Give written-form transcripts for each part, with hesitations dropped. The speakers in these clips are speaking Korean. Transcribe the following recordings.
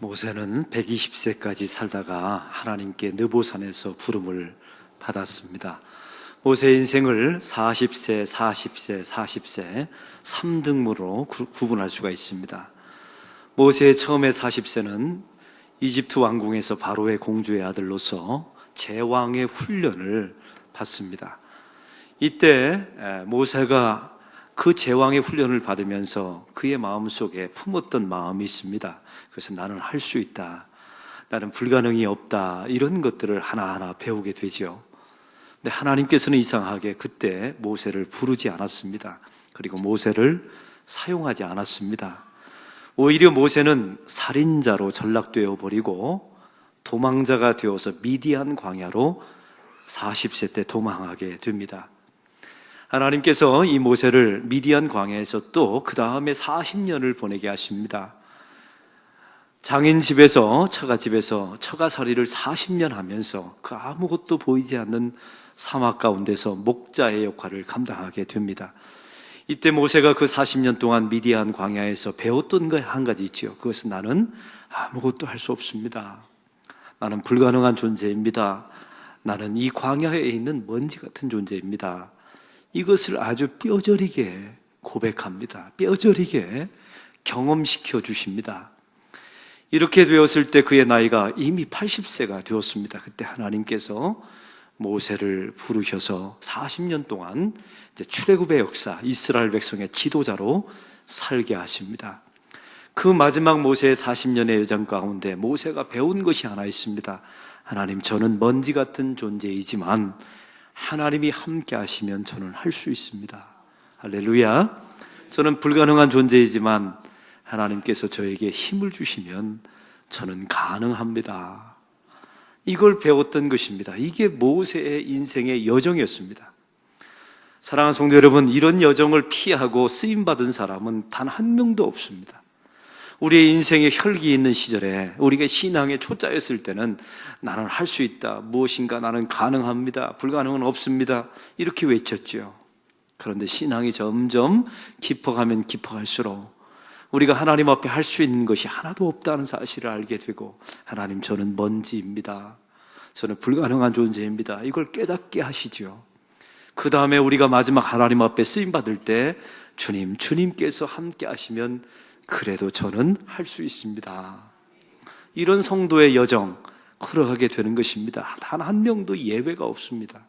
모세는 120세까지 살다가 하나님께 느보산에서 부름을 받았습니다. 모세의 인생을 40세, 40세, 40세 3등분으로 구분할 수가 있습니다. 모세의 처음의 40세는 이집트 왕궁에서 바로의 공주의 아들로서 제왕의 훈련을 받습니다. 이때 모세가 그 제왕의 훈련을 받으면서 그의 마음속에 품었던 마음이 있습니다. 그래서 나는 할 수 있다, 나는 불가능이 없다, 이런 것들을 하나하나 배우게 되죠. 근데 하나님께서는 이상하게 그때 모세를 부르지 않았습니다. 그리고 모세를 사용하지 않았습니다. 오히려 모세는 살인자로 전락되어 버리고 도망자가 되어서 미디안 광야로 40세 때 도망하게 됩니다. 하나님께서 이 모세를 미디안 광야에서 또 그 다음에 40년을 보내게 하십니다. 장인 집에서, 처가집에서 처가살이를 40년 하면서 그 아무것도 보이지 않는 사막 가운데서 목자의 역할을 감당하게 됩니다. 이때 모세가 그 40년 동안 미디안 광야에서 배웠던 거 한 가지 있지요. 그것은 나는 아무것도 할 수 없습니다. 나는 불가능한 존재입니다. 나는 이 광야에 있는 먼지 같은 존재입니다. 이것을 아주 뼈저리게 고백합니다. 뼈저리게 경험시켜 주십니다. 이렇게 되었을 때 그의 나이가 이미 80세가 되었습니다. 그때 하나님께서 모세를 부르셔서 40년 동안 출애굽의 역사, 이스라엘 백성의 지도자로 살게 하십니다. 그 마지막 모세의 40년의 여정 가운데 모세가 배운 것이 하나 있습니다. 하나님, 저는 먼지 같은 존재이지만 하나님이 함께 하시면 저는 할 수 있습니다. 할렐루야. 저는 불가능한 존재이지만 하나님께서 저에게 힘을 주시면 저는 가능합니다. 이걸 배웠던 것입니다. 이게 모세의 인생의 여정이었습니다. 사랑하는 성도 여러분, 이런 여정을 피하고 쓰임받은 사람은 단 한 명도 없습니다. 우리의 인생에 혈기 있는 시절에, 우리가 신앙의 초짜였을 때는 나는 할 수 있다, 무엇인가 나는 가능합니다, 불가능은 없습니다, 이렇게 외쳤죠. 그런데 신앙이 점점 깊어가면 깊어갈수록 우리가 하나님 앞에 할 수 있는 것이 하나도 없다는 사실을 알게 되고, 하나님, 저는 먼지입니다, 저는 불가능한 존재입니다, 이걸 깨닫게 하시죠. 그 다음에 우리가 마지막 하나님 앞에 쓰임받을 때 주님께서 함께 하시면 그래도 저는 할 수 있습니다. 이런 성도의 여정 걸어가게 되는 것입니다. 단 한 명도 예외가 없습니다.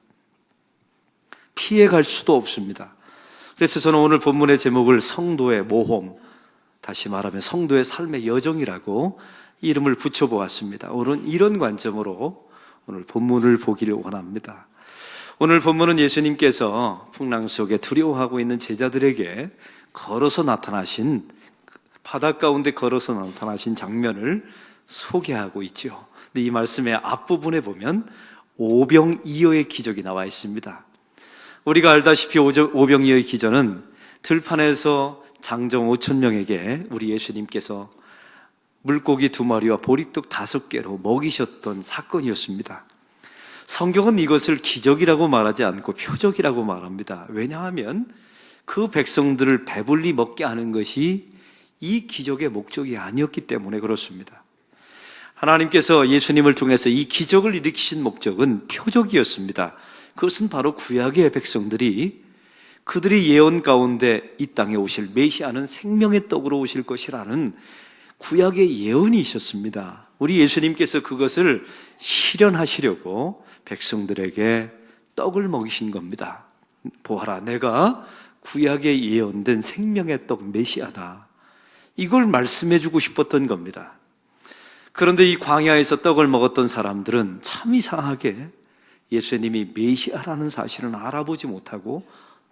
피해갈 수도 없습니다. 그래서 저는 오늘 본문의 제목을 성도의 모험, 다시 말하면 성도의 삶의 여정이라고 이름을 붙여보았습니다. 오늘은 이런 관점으로 오늘 본문을 보기를 원합니다. 오늘 본문은 예수님께서 풍랑 속에 두려워하고 있는 제자들에게 걸어서 나타나신, 바닷 가운데 걸어서 나타나신 장면을 소개하고 있죠. 근데 이 말씀의 앞부분에 보면 오병이어의 기적이 나와 있습니다. 우리가 알다시피 오병이어의 기적은 들판에서 장정 5,000명에게 우리 예수님께서 물고기 2마리와 보리떡 5개로 먹이셨던 사건이었습니다. 성경은 이것을 기적이라고 말하지 않고 표적이라고 말합니다. 왜냐하면 그 백성들을 배불리 먹게 하는 것이 이 기적의 목적이 아니었기 때문에 그렇습니다. 하나님께서 예수님을 통해서 이 기적을 일으키신 목적은 표적이었습니다. 그것은 바로 구약의 백성들이 그들이 예언 가운데 이 땅에 오실 메시아는 생명의 떡으로 오실 것이라는 구약의 예언이 있었습니다. 우리 예수님께서 그것을 실현하시려고 백성들에게 떡을 먹이신 겁니다. 보아라, 내가 구약에 예언된 생명의 떡 메시아다, 이걸 말씀해주고 싶었던 겁니다. 그런데 이 광야에서 떡을 먹었던 사람들은 참 이상하게 예수님이 메시아라는 사실은 알아보지 못하고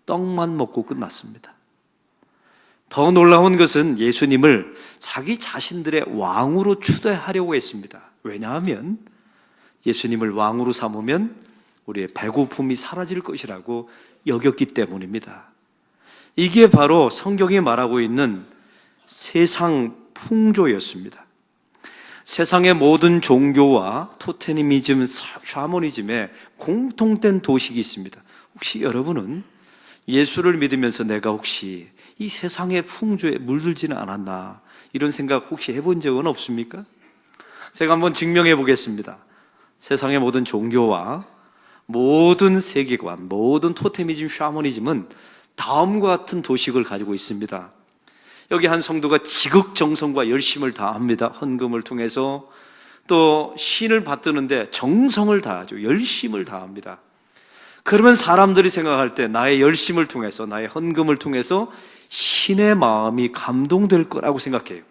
떡만 먹고 끝났습니다. 더 놀라운 것은 예수님을 자기 자신들의 왕으로 추대하려고 했습니다. 왜냐하면 예수님을 왕으로 삼으면 우리의 배고픔이 사라질 것이라고 여겼기 때문입니다. 이게 바로 성경이 말하고 있는 세상 풍조였습니다. 세상의 모든 종교와 토테미즘, 샤머니즘에 공통된 도식이 있습니다. 혹시 여러분은 예수를 믿으면서 내가 혹시 이 세상의 풍조에 물들지는 않았나, 이런 생각 혹시 해본 적은 없습니까? 제가 한번 증명해 보겠습니다. 세상의 모든 종교와 모든 세계관, 모든 토테미즘, 샤머니즘은 다음과 같은 도식을 가지고 있습니다. 여기 한 성도가 지극정성과 열심을 다합니다. 헌금을 통해서 또 신을 받드는데 정성을 다하죠. 열심을 다합니다. 그러면 사람들이 생각할 때 나의 열심을 통해서, 나의 헌금을 통해서 신의 마음이 감동될 거라고 생각해요.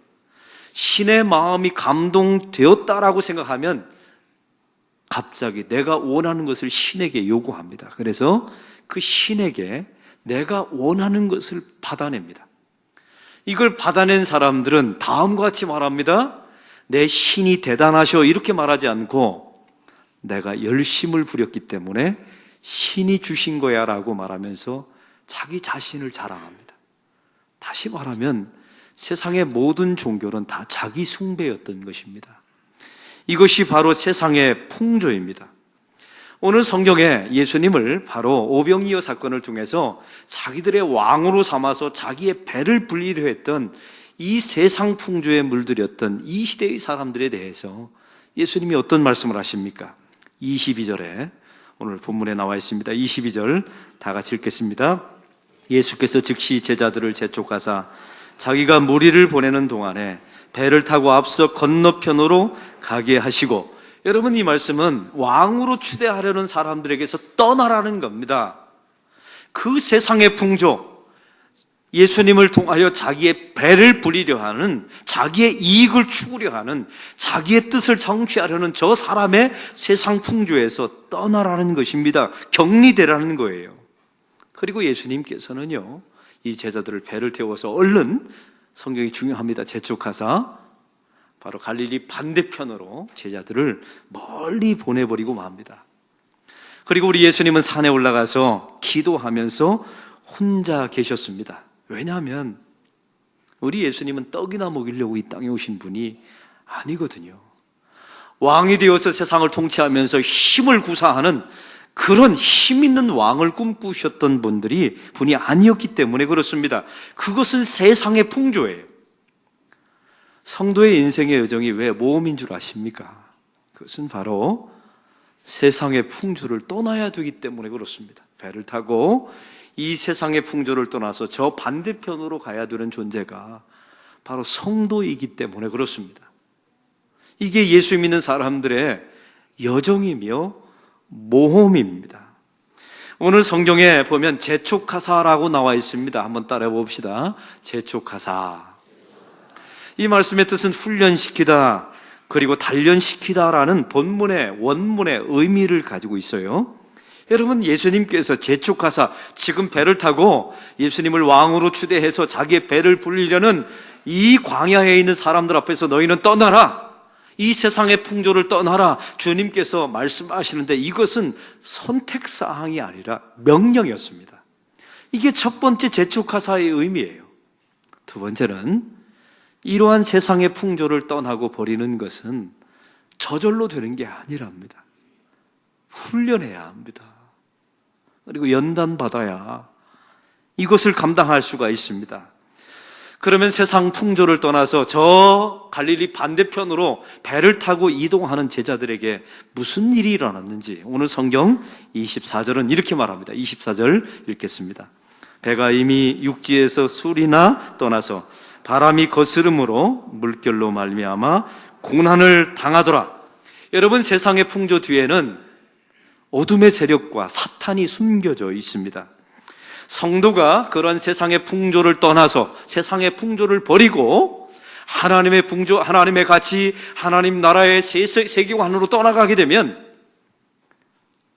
신의 마음이 감동되었다라고 생각하면 갑자기 내가 원하는 것을 신에게 요구합니다. 그래서 그 신에게 내가 원하는 것을 받아냅니다. 이걸 받아낸 사람들은 다음과 같이 말합니다. 내 신이 대단하셔 이렇게 말하지 않고 내가 열심을 부렸기 때문에 신이 주신 거야 라고 말하면서 자기 자신을 자랑합니다. 다시 말하면 세상의 모든 종교는 다 자기 숭배였던 것입니다. 이것이 바로 세상의 풍조입니다. 오늘 성경에 예수님을 바로 오병이어 사건을 통해서 자기들의 왕으로 삼아서 자기의 배를 불리려 했던 이 세상 풍조에 물들였던 이 시대의 사람들에 대해서 예수님이 어떤 말씀을 하십니까? 22절에 오늘 본문에 나와 있습니다. 22절 다 같이 읽겠습니다. 예수께서 즉시 제자들을 재촉하사 자기가 무리를 보내는 동안에 배를 타고 앞서 건너편으로 가게 하시고, 여러분 이 말씀은 왕으로 추대하려는 사람들에게서 떠나라는 겁니다. 그 세상의 풍조, 예수님을 통하여 자기의 배를 부리려 하는, 자기의 이익을 추구려 하는, 자기의 뜻을 성취하려는 저 사람의 세상 풍조에서 떠나라는 것입니다. 격리되라는 거예요. 그리고 예수님께서는요, 이 제자들을 배를 태워서 얼른, 성경이 중요합니다, 재촉하사 바로 갈릴리 반대편으로 제자들을 멀리 보내버리고 맙니다. 그리고 우리 예수님은 산에 올라가서 기도하면서 혼자 계셨습니다. 왜냐하면 우리 예수님은 떡이나 먹이려고 이 땅에 오신 분이 아니거든요. 왕이 되어서 세상을 통치하면서 힘을 구사하는 그런 힘 있는 왕을 꿈꾸셨던 분이 아니었기 때문에 그렇습니다. 그것은 세상의 풍조예요. 성도의 인생의 여정이 왜 모험인 줄 아십니까? 그것은 바로 세상의 풍조를 떠나야 되기 때문에 그렇습니다. 배를 타고 이 세상의 풍조를 떠나서 저 반대편으로 가야 되는 존재가 바로 성도이기 때문에 그렇습니다. 이게 예수 믿는 사람들의 여정이며 모험입니다. 오늘 성경에 보면 재촉하사라고 나와 있습니다. 한번 따라해 봅시다. 재촉하사. 이 말씀의 뜻은 훈련시키다, 그리고 단련시키다라는 본문의 원문의 의미를 가지고 있어요. 여러분, 예수님께서 재촉하사, 지금 배를 타고 예수님을 왕으로 추대해서 자기의 배를 불리려는 이 광야에 있는 사람들 앞에서 너희는 떠나라, 이 세상의 풍조를 떠나라, 주님께서 말씀하시는데 이것은 선택사항이 아니라 명령이었습니다. 이게 첫 번째 재촉하사의 의미예요. 두 번째는 이러한 세상의 풍조를 떠나고 버리는 것은 저절로 되는 게 아니랍니다. 훈련해야 합니다. 그리고 연단받아야 이것을 감당할 수가 있습니다. 그러면 세상 풍조를 떠나서 저 갈릴리 반대편으로 배를 타고 이동하는 제자들에게 무슨 일이 일어났는지 오늘 성경 24절은 이렇게 말합니다. 24절 읽겠습니다. 배가 이미 육지에서 술이나 떠나서 바람이 거스름으로 물결로 말미암아 고난을 당하더라. 여러분, 세상의 풍조 뒤에는 어둠의 세력과 사탄이 숨겨져 있습니다. 성도가 그런 세상의 풍조를 떠나서 세상의 풍조를 버리고 하나님의 풍조, 하나님의 가치, 하나님 나라의 세계관으로 떠나가게 되면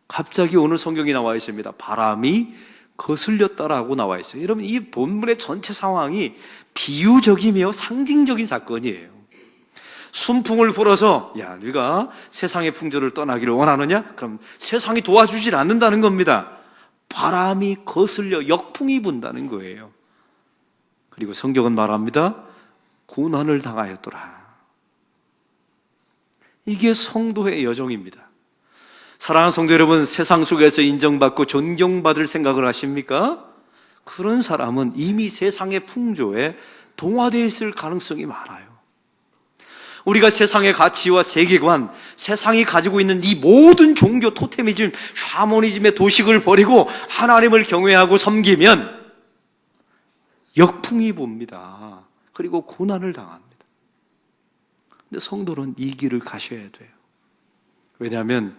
갑자기 오늘 성경이 나와 있습니다. 바람이 거슬렸다라고 나와 있어요. 여러분, 이 본문의 전체 상황이 비유적이며 상징적인 사건이에요. 순풍을 불어서 야, 네가 세상의 풍조를 떠나기를 원하느냐? 그럼 세상이 도와주질 않는다는 겁니다. 바람이 거슬려 역풍이 분다는 거예요. 그리고 성경은 말합니다. 고난을 당하였더라. 이게 성도의 여정입니다. 사랑하는 성도 여러분, 세상 속에서 인정받고 존경받을 생각을 하십니까? 그런 사람은 이미 세상의 풍조에 동화되어 있을 가능성이 많아요. 우리가 세상의 가치와 세계관, 세상이 가지고 있는 이 모든 종교, 토테미즘, 샤머니즘의 도식을 버리고 하나님을 경외하고 섬기면 역풍이 봅니다. 그리고 고난을 당합니다. 근데 성도는 이 길을 가셔야 돼요. 왜냐하면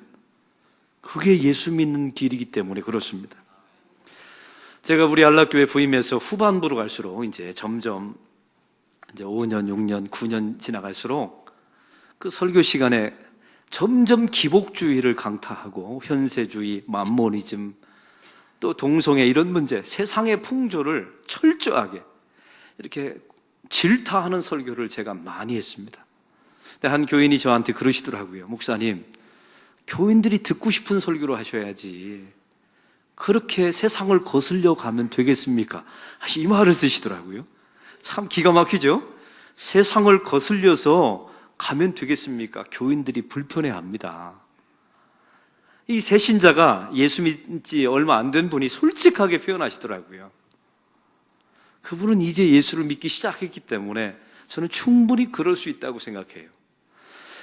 그게 예수 믿는 길이기 때문에 그렇습니다. 제가 우리 안락교회 부임해서 후반부로 갈수록 이제 점점 5년, 6년, 9년 지나갈수록 그 설교 시간에 점점 기복주의를 강타하고 현세주의, 만모니즘, 또 동성애 이런 문제, 세상의 풍조를 철저하게 이렇게 질타하는 설교를 제가 많이 했습니다. 근데 한 교인이 저한테 그러시더라고요. 목사님, 교인들이 듣고 싶은 설교를 하셔야지 그렇게 세상을 거슬려 가면 되겠습니까? 이 말을 쓰시더라고요. 참 기가 막히죠? 세상을 거슬려서 가면 되겠습니까? 교인들이 불편해합니다. 이 새신자가 예수 믿지 얼마 안 된 분이 솔직하게 표현하시더라고요. 그분은 이제 예수를 믿기 시작했기 때문에 저는 충분히 그럴 수 있다고 생각해요.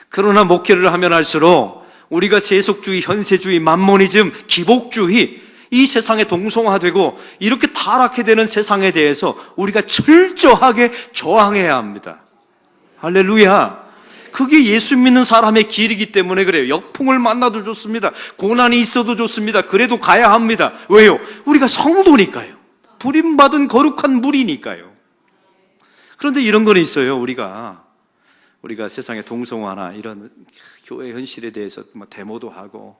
그러나 목회를 하면 할수록 우리가 세속주의, 현세주의, 만모니즘, 기복주의, 이 세상에 동성화되고 이렇게 타락해 되는 세상에 대해서 우리가 철저하게 저항해야 합니다. 할렐루야. 그게 예수 믿는 사람의 길이기 때문에 그래요. 역풍을 만나도 좋습니다. 고난이 있어도 좋습니다. 그래도 가야 합니다. 왜요? 우리가 성도니까요. 부림받은 거룩한 무리니까요. 그런데 이런 건 있어요. 우리가 세상의 동성화나 이런 교회 현실에 대해서 데모도 하고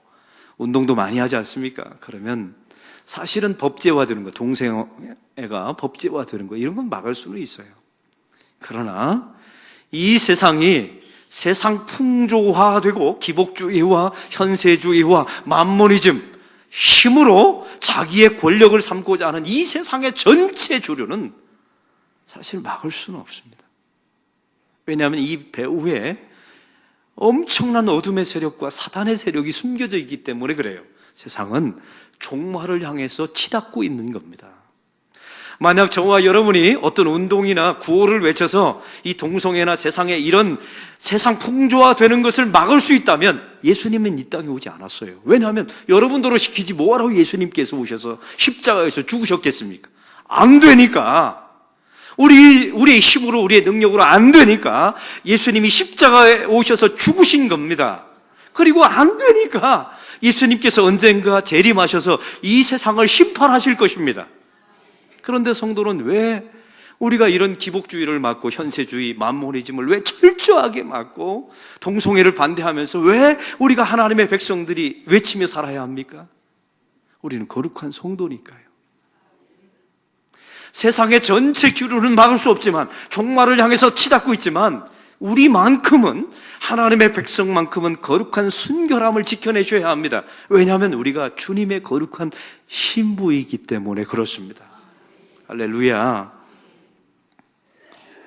운동도 많이 하지 않습니까? 그러면 사실은 법제화되는 거, 동성애가 법제화되는 거 이런 건 막을 수는 있어요. 그러나 이 세상이 세상 풍조화되고 기복주의와 현세주의와 만모니즘, 힘으로 자기의 권력을 삼고자 하는 이 세상의 전체 주류는 사실 막을 수는 없습니다. 왜냐하면 이 배후에 엄청난 어둠의 세력과 사단의 세력이 숨겨져 있기 때문에 그래요. 세상은 종말을 향해서 치닫고 있는 겁니다. 만약 저와 여러분이 어떤 운동이나 구호를 외쳐서 이 동성애나 세상에 이런 세상 풍조화되는 것을 막을 수 있다면 예수님은 이 땅에 오지 않았어요. 왜냐하면 여러분들로 시키지 뭐하라고 예수님께서 오셔서 십자가에서 죽으셨겠습니까? 안 되니까. 우리의 힘으로, 우리의 능력으로 안 되니까 예수님이 십자가에 오셔서 죽으신 겁니다. 그리고 안 되니까 예수님께서 언젠가 재림하셔서 이 세상을 심판하실 것입니다. 그런데 성도는 왜 우리가 이런 기복주의를 막고 현세주의, 만모니즘을 왜 철저하게 막고 동성애를 반대하면서 왜 우리가 하나님의 백성들이 외치며 살아야 합니까? 우리는 거룩한 성도니까요. 세상의 전체 기류는 막을 수 없지만 종말을 향해서 치닫고 있지만 우리만큼은 하나님의 백성만큼은 거룩한 순결함을 지켜내셔야 합니다. 왜냐하면 우리가 주님의 거룩한 신부이기 때문에 그렇습니다. 할렐루야.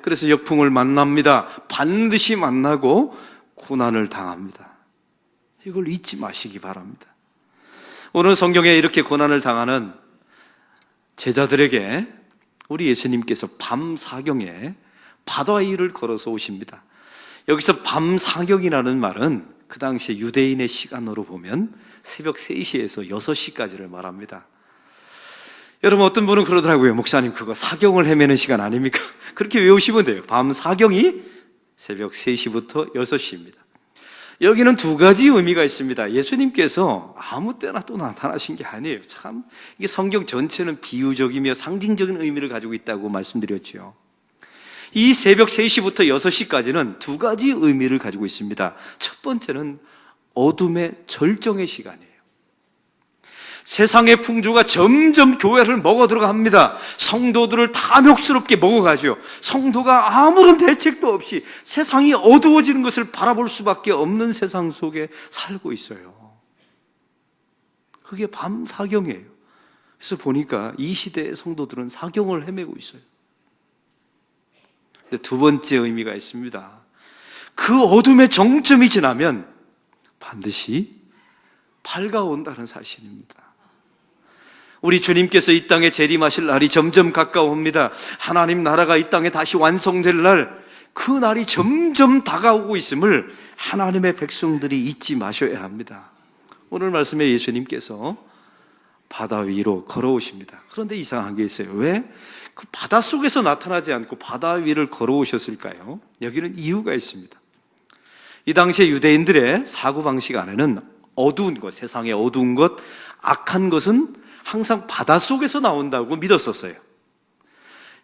그래서 역풍을 만납니다. 반드시 만나고 고난을 당합니다. 이걸 잊지 마시기 바랍니다. 오늘 성경에 이렇게 고난을 당하는 제자들에게 우리 예수님께서 밤 사경에 바다 위를 걸어서 오십니다. 여기서 밤 사경이라는 말은 그 당시에 유대인의 시간으로 보면 새벽 3시에서 6시까지를 말합니다. 여러분 어떤 분은 그러더라고요. 목사님 그거 사경을 헤매는 시간 아닙니까? 그렇게 외우시면 돼요. 밤 사경이 새벽 3시부터 6시입니다. 여기는 두 가지 의미가 있습니다. 예수님께서 아무 때나 또 나타나신 게 아니에요. 참 이게 성경 전체는 비유적이며 상징적인 의미를 가지고 있다고 말씀드렸죠. 이 새벽 3시부터 6시까지는 두 가지 의미를 가지고 있습니다. 첫 번째는 어둠의 절정의 시간이에요. 세상의 풍조가 점점 교회를 먹어 들어갑니다. 성도들을 탐욕스럽게 먹어가죠. 성도가 아무런 대책도 없이 세상이 어두워지는 것을 바라볼 수밖에 없는 세상 속에 살고 있어요. 그게 밤 사경이에요. 그래서 보니까 이 시대의 성도들은 사경을 헤매고 있어요. 근데 두 번째 의미가 있습니다. 그 어둠의 정점이 지나면 반드시 밝아온다는 사실입니다. 우리 주님께서 이 땅에 재림하실 날이 점점 가까워옵니다. 하나님 나라가 이 땅에 다시 완성될 날, 그 날이 점점 다가오고 있음을 하나님의 백성들이 잊지 마셔야 합니다. 오늘 말씀에 예수님께서 바다 위로 걸어오십니다. 그런데 이상한 게 있어요. 왜? 그 바다 속에서 나타나지 않고 바다 위를 걸어오셨을까요? 여기는 이유가 있습니다. 이 당시에 유대인들의 사고방식 안에는 어두운 것, 세상에 어두운 것, 악한 것은 항상 바다 속에서 나온다고 믿었었어요.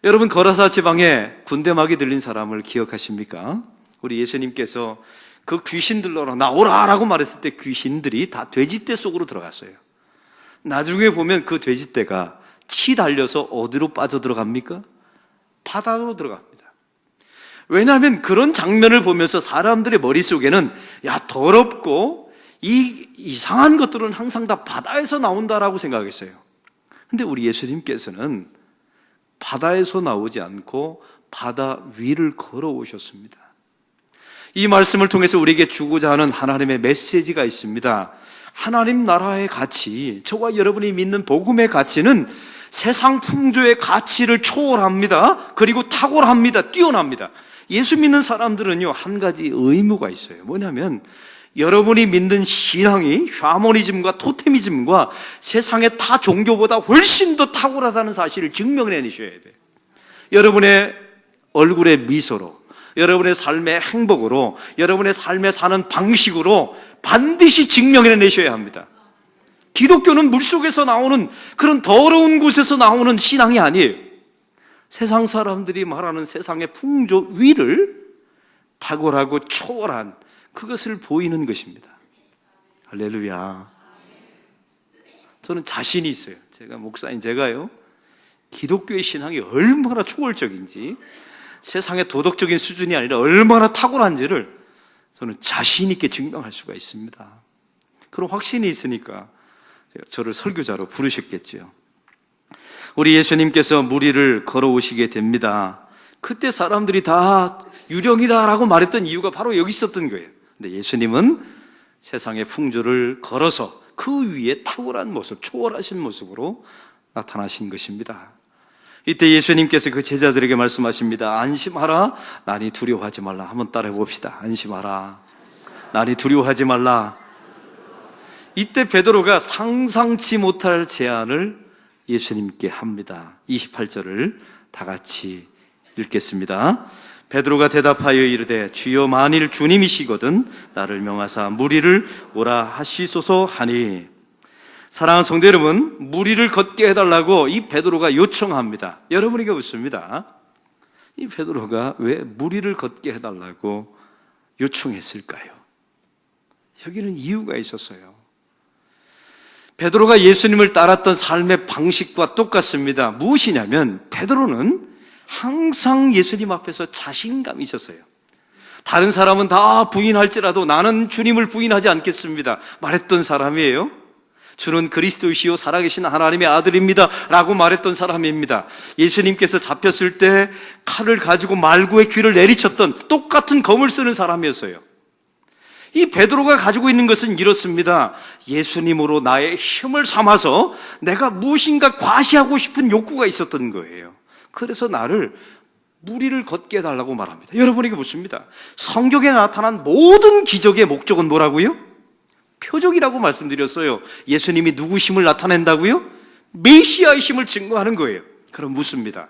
여러분, 거라사 지방에 군대막이 들린 사람을 기억하십니까? 우리 예수님께서 그 귀신들로 나오라 라고 말했을 때 귀신들이 다 돼지떼 속으로 들어갔어요. 나중에 보면 그 돼지떼가 치 달려서 어디로 빠져들어갑니까? 바다로 들어갑니다. 왜냐하면 그런 장면을 보면서 사람들의 머릿속에는 야, 더럽고 이 이상한 것들은 항상 다 바다에서 나온다라고 생각했어요. 근데 우리 예수님께서는 바다에서 나오지 않고 바다 위를 걸어오셨습니다. 이 말씀을 통해서 우리에게 주고자 하는 하나님의 메시지가 있습니다. 하나님 나라의 가치, 저와 여러분이 믿는 복음의 가치는 세상 풍조의 가치를 초월합니다. 그리고 탁월합니다. 뛰어납니다. 예수 믿는 사람들은요, 한 가지 의무가 있어요. 뭐냐면 여러분이 믿는 신앙이 샤머니즘과 토테미즘과 세상의 타 종교보다 훨씬 더 탁월하다는 사실을 증명해내셔야 돼요. 여러분의 얼굴의 미소로, 여러분의 삶의 행복으로, 여러분의 삶에 사는 방식으로 반드시 증명해내셔야 합니다. 기독교는 물속에서 나오는 그런 더러운 곳에서 나오는 신앙이 아니에요. 세상 사람들이 말하는 세상의 풍조 위를 탁월하고 초월한 그것을 보이는 것입니다. 할렐루야. 저는 자신이 있어요. 제가 목사인 제가요, 기독교의 신앙이 얼마나 초월적인지, 세상의 도덕적인 수준이 아니라 얼마나 탁월한지를 저는 자신 있게 증명할 수가 있습니다. 그런 확신이 있으니까 저를 설교자로 부르셨겠죠. 우리 예수님께서 무리를 걸어오시게 됩니다. 그때 사람들이 다 유령이다라고 말했던 이유가 바로 여기 있었던 거예요. 근데 예수님은 세상의 풍조를 걸어서 그 위에 탁월한 모습, 초월하신 모습으로 나타나신 것입니다. 이때 예수님께서 그 제자들에게 말씀하십니다. 안심하라, 나니 두려워하지 말라. 한번 따라해 봅시다. 안심하라, 나니 두려워하지 말라. 이때 베드로가 상상치 못할 제안을 예수님께 합니다. 28절을 다 같이 읽겠습니다. 베드로가 대답하여 이르되 주여, 만일 주님이시거든 나를 명하사 무리를 오라 하시소서 하니. 사랑하는 성도 여러분, 무리를 걷게 해달라고 이 베드로가 요청합니다. 여러분에게 묻습니다. 이 베드로가 왜 무리를 걷게 해달라고 요청했을까요? 여기는 이유가 있었어요. 베드로가 예수님을 따랐던 삶의 방식과 똑같습니다. 무엇이냐면 베드로는 항상 예수님 앞에서 자신감이 있었어요. 다른 사람은 다 부인할지라도 나는 주님을 부인하지 않겠습니다 말했던 사람이에요. 주는 그리스도이시요 살아계신 하나님의 아들입니다 라고 말했던 사람입니다. 예수님께서 잡혔을 때 칼을 가지고 말구의 귀를 내리쳤던 똑같은 검을 쓰는 사람이었어요. 이 베드로가 가지고 있는 것은 이렇습니다. 예수님으로 나의 힘을 삼아서 내가 무엇인가 과시하고 싶은 욕구가 있었던 거예요. 그래서 나를 무리를 걷게 해달라고 말합니다. 여러분에게 묻습니다. 성경에 나타난 모든 기적의 목적은 뭐라고요? 표적이라고 말씀드렸어요. 예수님이 누구심을 나타낸다고요? 메시아의 심을 증거하는 거예요. 그럼 묻습니다.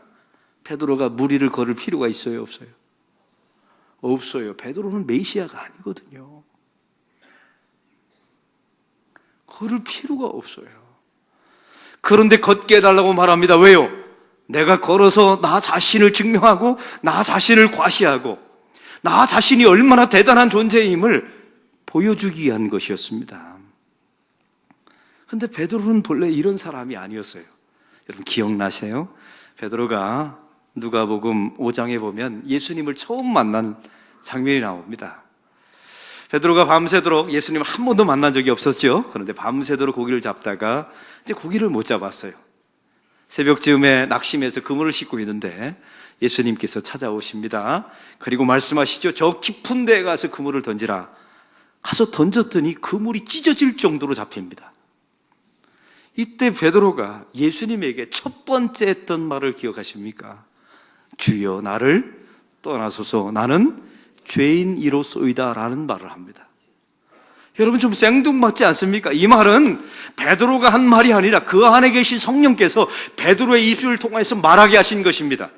베드로가 무리를 걸을 필요가 있어요, 없어요? 없어요. 베드로는 메시아가 아니거든요. 걸을 필요가 없어요. 그런데 걷게 해달라고 말합니다. 왜요? 내가 걸어서 나 자신을 증명하고 나 자신을 과시하고 나 자신이 얼마나 대단한 존재임을 보여주기 위한 것이었습니다. 그런데 베드로는 본래 이런 사람이 아니었어요. 여러분 기억나세요? 베드로가 누가복음 5장에 보면 예수님을 처음 만난 장면이 나옵니다. 베드로가 밤새도록 예수님을 한 번도 만난 적이 없었죠. 그런데 밤새도록 고기를 잡다가 이제 고기를 못 잡았어요. 새벽쯤에 낙심해서 그물을 씻고 있는데 예수님께서 찾아오십니다. 그리고 말씀하시죠. 저 깊은 데에 가서 그물을 던지라. 가서 던졌더니 그물이 찢어질 정도로 잡힙니다. 이때 베드로가 예수님에게 첫 번째 했던 말을 기억하십니까? 주여 나를 떠나소서 나는 죄인이로소이다 라는 말을 합니다. 여러분 좀 생뚱맞지 않습니까? 이 말은 베드로가 한 말이 아니라 그 안에 계신 성령께서 베드로의 입술을 통해서 말하게 하신 것입니다.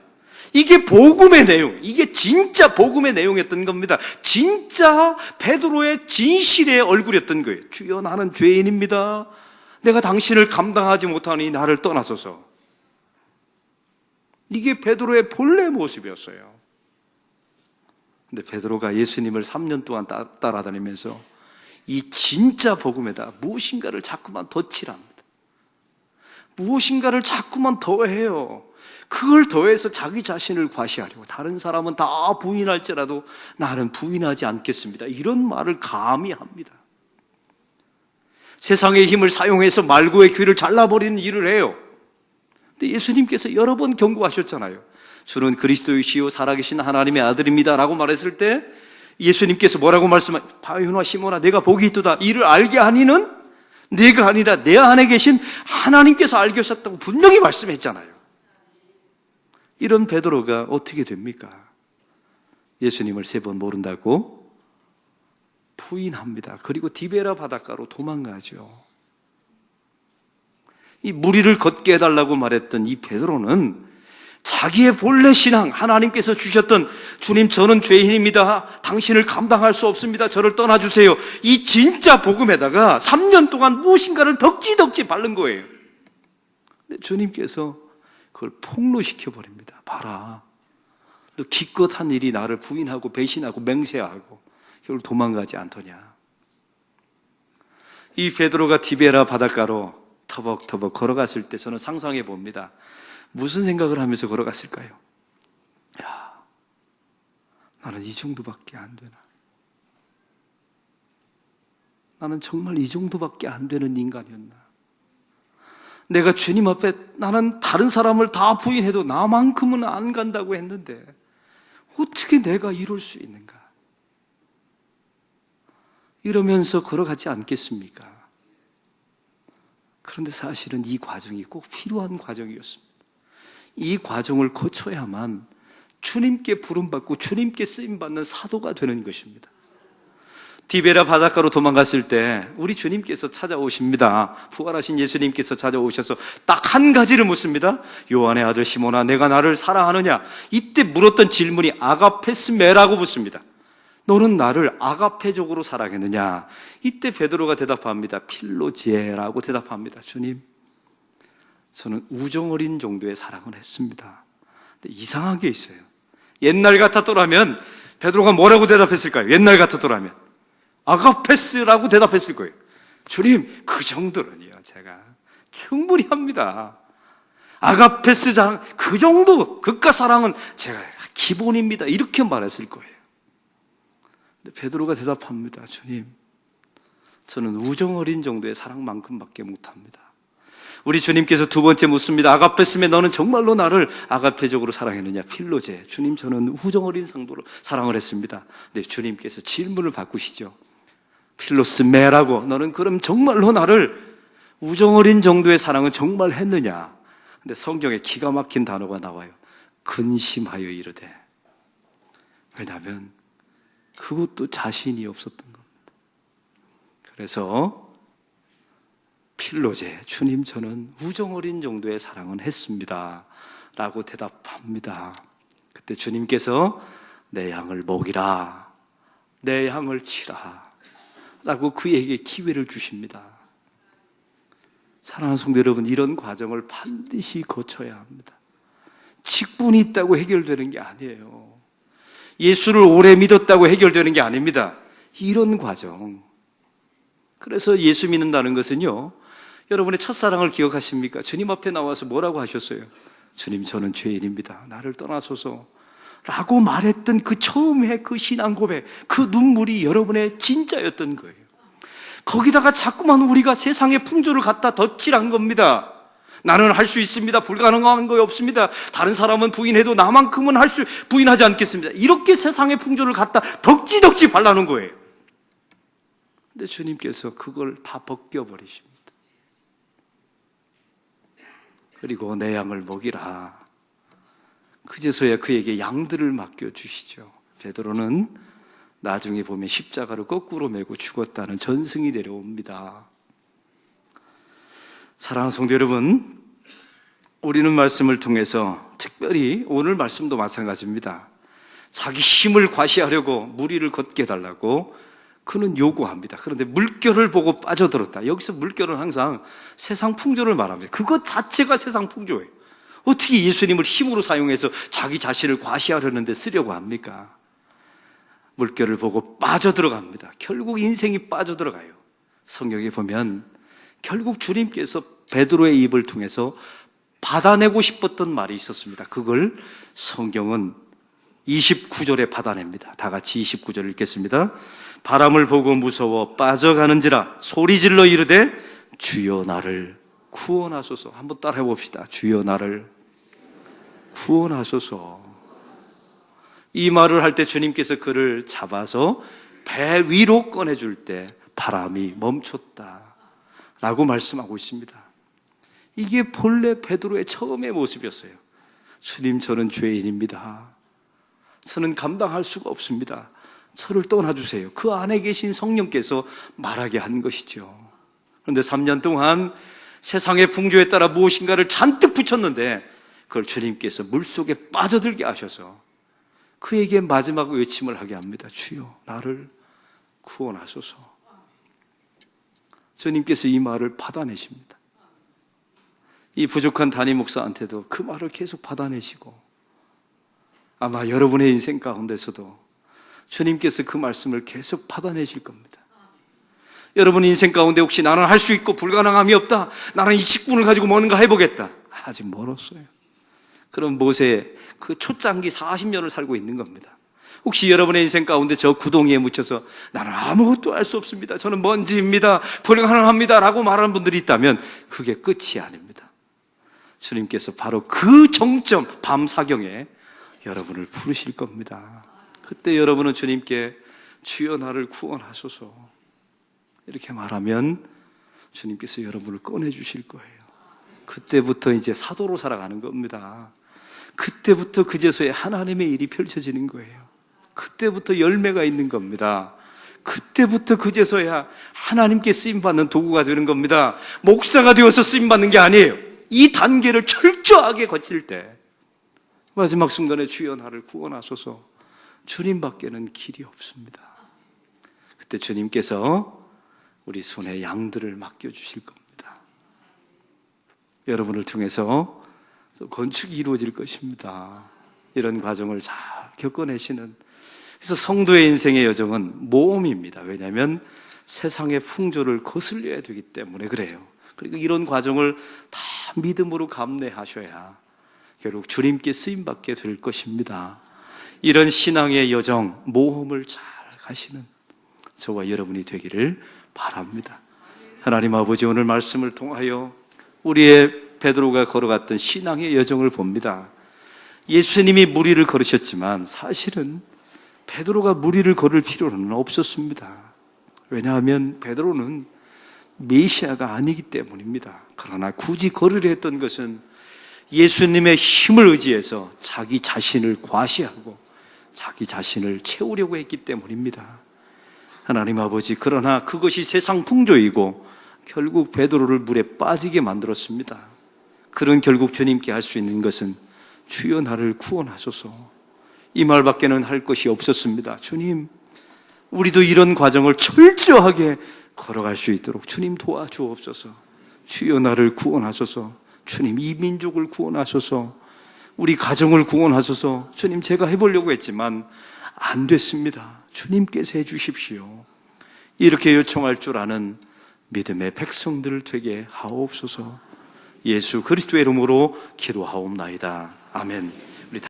이게 복음의 내용, 이게 진짜 복음의 내용이었던 겁니다. 진짜 베드로의 진실의 얼굴이었던 거예요. 주여 나는 죄인입니다. 내가 당신을 감당하지 못하니 나를 떠나소서. 이게 베드로의 본래 모습이었어요. 근데 베드로가 예수님을 3년 동안 따라다니면서 이 진짜 복음에다 무엇인가를 자꾸만 덧칠합니다. 무엇인가를 자꾸만 더해요. 그걸 더해서 자기 자신을 과시하려고, 다른 사람은 다 부인할지라도 나는 부인하지 않겠습니다, 이런 말을 감히 합니다. 세상의 힘을 사용해서 말고의 귀를 잘라버리는 일을 해요. 근데 예수님께서 여러 번 경고하셨잖아요. 주는 그리스도이시요 살아계신 하나님의 아들입니다 라고 말했을 때 예수님께서 뭐라고 말씀하셨어요? 바요나 시몬아 내가 복이 있도다. 이를 알게 하니는 내가 아니라 내 안에 계신 하나님께서 알게 하셨다고 분명히 말씀했잖아요. 이런 베드로가 어떻게 됩니까? 예수님을 3번 모른다고 부인합니다. 그리고 디베라 바닷가로 도망가죠. 이 무리를 걷게 해달라고 말했던 이 베드로는 자기의 본래 신앙, 하나님께서 주셨던 주님 저는 죄인입니다, 당신을 감당할 수 없습니다, 저를 떠나주세요, 이 진짜 복음에다가 3년 동안 무엇인가를 덕지덕지 바른 거예요. 근데 주님께서 그걸 폭로시켜 버립니다. 봐라, 너 기껏 한 일이 나를 부인하고 배신하고 맹세하고 결국 도망가지 않더냐. 이 베드로가 디베라 바닷가로 터벅터벅 걸어갔을 때 저는 상상해 봅니다. 무슨 생각을 하면서 걸어갔을까요? 야, 나는 이 정도밖에 안 되나? 나는 정말 이 정도밖에 안 되는 인간이었나? 내가 주님 앞에 나는 다른 사람을 다 부인해도 나만큼은 안 간다고 했는데 어떻게 내가 이럴 수 있는가? 이러면서 걸어가지 않겠습니까? 그런데 사실은 이 과정이 꼭 필요한 과정이었습니다. 이 과정을 거쳐야만 주님께 부름받고 주님께 쓰임받는 사도가 되는 것입니다. 디베라 바닷가로 도망갔을 때 우리 주님께서 찾아오십니다. 부활하신 예수님께서 찾아오셔서 딱 한 가지를 묻습니다. 요한의 아들 시몬아 내가 나를 사랑하느냐? 이때 물었던 질문이 아가페스메라고 묻습니다. 너는 나를 아가페적으로 사랑했느냐? 이때 베드로가 대답합니다. 필로제라고 대답합니다. 주님, 저는 우정어린 정도의 사랑을 했습니다. 근데 이상한 게 있어요. 옛날 같았더라면 베드로가 뭐라고 대답했을까요? 옛날 같았더라면 아가페스라고 대답했을 거예요. 주님, 그 정도는요 제가 충분히 합니다. 아가페스장 그 정도 그깟 사랑은 제가 기본입니다, 이렇게 말했을 거예요. 근데 베드로가 대답합니다. 주님, 저는 우정어린 정도의 사랑만큼밖에 못합니다. 우리 주님께서 2번째 묻습니다. 아가페스메 너는 정말로 나를 아가페적으로 사랑했느냐? 필로제, 주님 저는 우정어린 상도로 사랑을 했습니다. 근데 주님께서 질문을 바꾸시죠. 필로스메라고, 너는 그럼 정말로 나를 우정어린 정도의 사랑은 정말 했느냐? 근데 성경에 기가 막힌 단어가 나와요. 근심하여 이르되. 왜냐하면 그것도 자신이 없었던 겁니다. 그래서 필로제, 주님 저는 우정어린 정도의 사랑은 했습니다 라고 대답합니다. 그때 주님께서 내 양을 먹이라, 내 양을 치라 라고 그에게 기회를 주십니다. 사랑하는 성도 여러분, 이런 과정을 반드시 거쳐야 합니다. 직분이 있다고 해결되는 게 아니에요. 예수를 오래 믿었다고 해결되는 게 아닙니다. 이런 과정. 그래서 예수 믿는다는 것은요, 여러분의 첫사랑을 기억하십니까? 주님 앞에 나와서 뭐라고 하셨어요? 주님 저는 죄인입니다, 나를 떠나소서 라고 말했던 그 처음에 그 신앙 고백, 그 눈물이 여러분의 진짜였던 거예요. 거기다가 자꾸만 우리가 세상의 풍조를 갖다 덧칠한 겁니다. 나는 할 수 있습니다, 불가능한 거 없습니다, 다른 사람은 부인해도 나만큼은 부인하지 않겠습니다, 이렇게 세상의 풍조를 갖다 덕지덕지 발라놓은 거예요. 근데 주님께서 그걸 다 벗겨버리십니다. 그리고 내 양을 먹이라. 그제서야 그에게 양들을 맡겨주시죠. 베드로는 나중에 보면 십자가를 거꾸로 메고 죽었다는 전승이 내려옵니다. 사랑하는 성도 여러분, 우리는 말씀을 통해서 특별히 오늘 말씀도 마찬가지입니다. 자기 힘을 과시하려고 무리를 걷게 해달라고 그는 요구합니다. 그런데 물결을 보고 빠져들었다. 여기서 물결은 항상 세상 풍조를 말합니다. 그것 자체가 세상 풍조예요. 어떻게 예수님을 힘으로 사용해서 자기 자신을 과시하려는데 쓰려고 합니까? 물결을 보고 빠져들어갑니다. 결국 인생이 빠져들어가요. 성경에 보면 결국 주님께서 베드로의 입을 통해서 받아내고 싶었던 말이 있었습니다. 그걸 성경은 29절에 받아냅니다. 다 같이 29절 읽겠습니다. 바람을 보고 무서워 빠져가는지라 소리질러 이르되 주여 나를 구원하소서. 한번 따라해 봅시다. 주여 나를 구원하소서. 이 말을 할 때 주님께서 그를 잡아서 배 위로 꺼내줄 때 바람이 멈췄다 라고 말씀하고 있습니다. 이게 본래 베드로의 처음의 모습이었어요. 주님, 저는 죄인입니다. 저는 감당할 수가 없습니다. 저를 떠나주세요. 그 안에 계신 성령께서 말하게 한 것이죠. 그런데 3년 동안 세상의 풍조에 따라 무엇인가를 잔뜩 붙였는데 그걸 주님께서 물속에 빠져들게 하셔서 그에게 마지막 외침을 하게 합니다. 주여 나를 구원하소서. 주님께서 이 말을 받아내십니다. 이 부족한 담임 목사한테도 그 말을 계속 받아내시고 아마 여러분의 인생 가운데서도 주님께서 그 말씀을 계속 받아내실 겁니다. 여러분 인생 가운데 혹시 나는 할 수 있고 불가능함이 없다, 나는 이 직분을 가지고 뭔가 해보겠다, 아직 멀었어요. 그럼 모세 그 초창기 40년을 살고 있는 겁니다. 혹시 여러분의 인생 가운데 저 구덩이에 묻혀서 나는 아무것도 할 수 없습니다, 저는 먼지입니다, 불가능합니다 라고 말하는 분들이 있다면 그게 끝이 아닙니다. 주님께서 바로 그 정점 밤 사경에 여러분을 부르실 겁니다. 그때 여러분은 주님께 주여 나를 구원하소서 이렇게 말하면 주님께서 여러분을 꺼내주실 거예요. 그때부터 이제 사도로 살아가는 겁니다. 그때부터 그제서야 하나님의 일이 펼쳐지는 거예요. 그때부터 열매가 있는 겁니다. 그때부터 그제서야 하나님께 쓰임받는 도구가 되는 겁니다. 목사가 되어서 쓰임받는 게 아니에요. 이 단계를 철저하게 거칠 때 마지막 순간에 주여 나를 구원하소서, 주님밖에는 길이 없습니다. 그때 주님께서 우리 손에 양들을 맡겨주실 겁니다. 여러분을 통해서 건축이 이루어질 것입니다. 이런 과정을 잘 겪어내시는, 그래서 성도의 인생의 여정은 모험입니다. 왜냐하면 세상의 풍조를 거슬려야 되기 때문에 그래요. 그리고 이런 과정을 다 믿음으로 감내하셔야 결국 주님께 쓰임받게 될 것입니다. 이런 신앙의 여정, 모험을 잘 가시는 저와 여러분이 되기를 바랍니다. 하나님 아버지, 오늘 말씀을 통하여 우리의 베드로가 걸어갔던 신앙의 여정을 봅니다. 예수님이 무리를 걸으셨지만 사실은 베드로가 무리를 걸을 필요는 없었습니다. 왜냐하면 베드로는 메시아가 아니기 때문입니다. 그러나 굳이 걸으려 했던 것은 예수님의 힘을 의지해서 자기 자신을 과시하고 자기 자신을 채우려고 했기 때문입니다. 하나님 아버지, 그러나 그것이 세상 풍조이고 결국 베드로를 물에 빠지게 만들었습니다. 그런 결국 주님께 할 수 있는 것은 주여 나를 구원하소서, 이 말밖에는 할 것이 없었습니다. 주님, 우리도 이런 과정을 철저하게 걸어갈 수 있도록 주님 도와주옵소서. 주여 나를 구원하소서. 주님, 이 민족을 구원하소서. 우리 가정을 구원하소서. 주님, 제가 해보려고 했지만 안 됐습니다. 주님께서 해주십시오. 이렇게 요청할 줄 아는 믿음의 백성들 되게 하옵소서. 예수 그리스도의 이름으로 기도하옵나이다. 아멘.